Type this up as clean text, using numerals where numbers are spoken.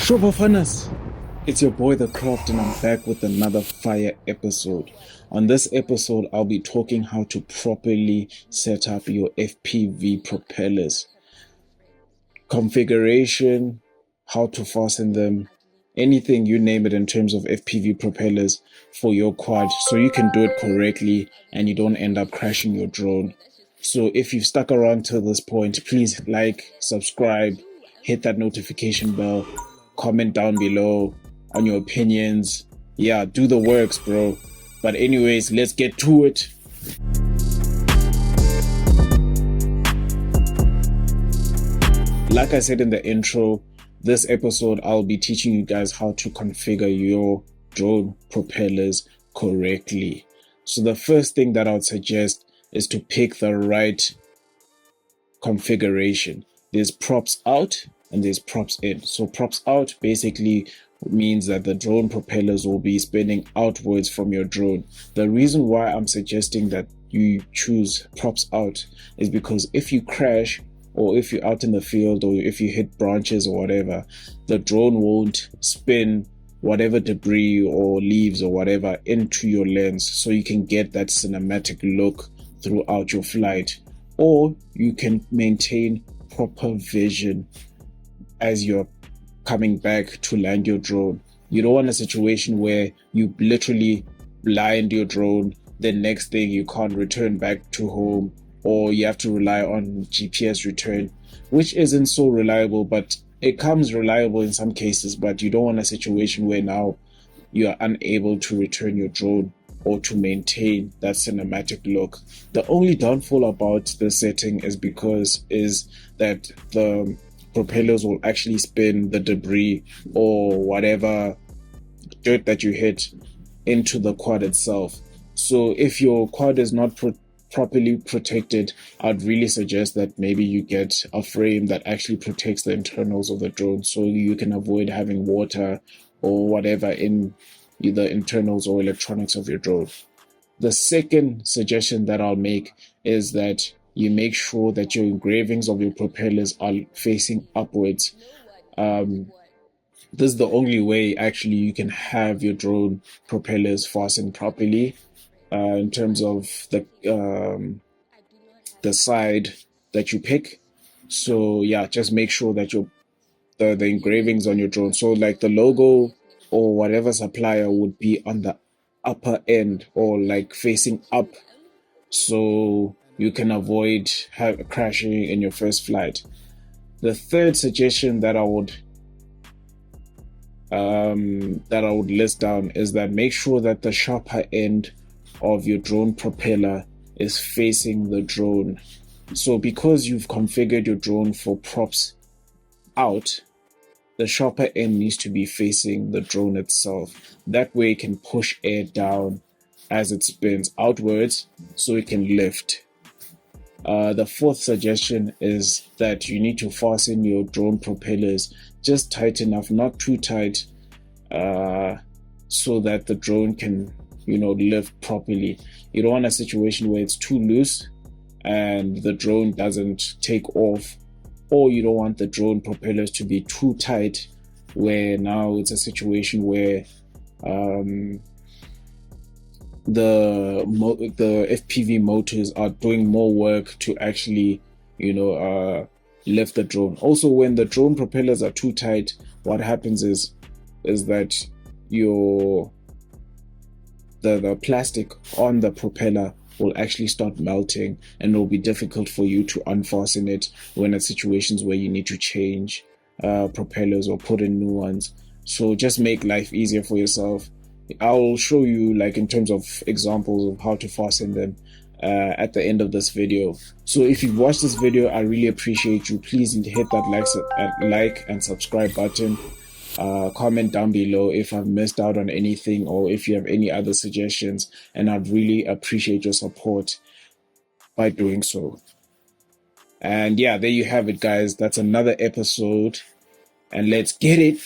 Shobafanas, it's your boy The Craft, and I'm back with another fire episode. On this episode, I'll be talking how to properly set up your FPV propellers, configuration, how to fasten them, anything you name it in terms of FPV propellers for your quad so you can do it correctly and you don't end up crashing your drone. So if you've stuck around till this point, please like, subscribe, hit that notification bell, comment down below on your opinions. Yeah, do the works, bro. But anyways, let's get to it. Like I said in the intro, this episode I'll be teaching you guys how to configure your drone propellers correctly. So the first thing that I would suggest is to pick the right configuration. There's props out and there's props in. So props out basically means that the drone propellers will be spinning outwards from your drone. The reason why I'm suggesting that you choose props out is because if you crash, or if you're out in the field, or if you hit branches or whatever, the drone won't spin whatever debris or leaves or whatever into your lens, so you can get that cinematic look throughout your flight, or you can maintain proper vision as you're coming back to land your drone. You don't want a situation where you literally blind your drone, the next thing you can't return back to home, or you have to rely on GPS return, which isn't so reliable, but it comes reliable in some cases. But you don't want a situation where now you are unable to return your drone or to maintain that cinematic look. The only downfall about this setting is that the propellers will actually spin the debris or whatever dirt that you hit into the quad itself. So if your quad is not properly protected, I'd really suggest that maybe you get a frame that actually protects the internals of the drone, so you can avoid having water or whatever in the internals or electronics of your drone. The second suggestion that I'll make is that you make sure that your engravings of your propellers are facing upwards. This is the only way actually you can have your drone propellers fastened properly. In terms of the side that you pick. So yeah, just make sure that the engravings on your drone, so like the logo or whatever supplier, would be on the upper end or like facing up, so you can avoid crashing in your first flight. The third suggestion that I would list down is that make sure that the sharper end of your drone propeller is facing the drone. So because you've configured your drone for props out, the sharper end needs to be facing the drone itself. That way it can push air down as it spins outwards so it can lift. The fourth suggestion is that you need to fasten your drone propellers just tight enough, not too tight, so that the drone can lift properly. You don't want a situation where it's too loose and the drone doesn't take off, or you don't want the drone propellers to be too tight where now it's a situation where the FPV motors are doing more work to actually lift the drone. Also, when the drone propellers are too tight, what happens is that the plastic on the propeller will actually start melting, and it will be difficult for you to unfasten it when at situations where you need to change propellers or put in new ones. So just make life easier for yourself. I'll show you, like, in terms of examples of how to fasten them at the end of this video. So if you've watched this video, I really appreciate you. Please hit that like and subscribe button. Comment down below if I've missed out on anything, or if you have any other suggestions, and I'd really appreciate your support by doing so. And yeah, there you have it, guys. That's another episode, and let's get it.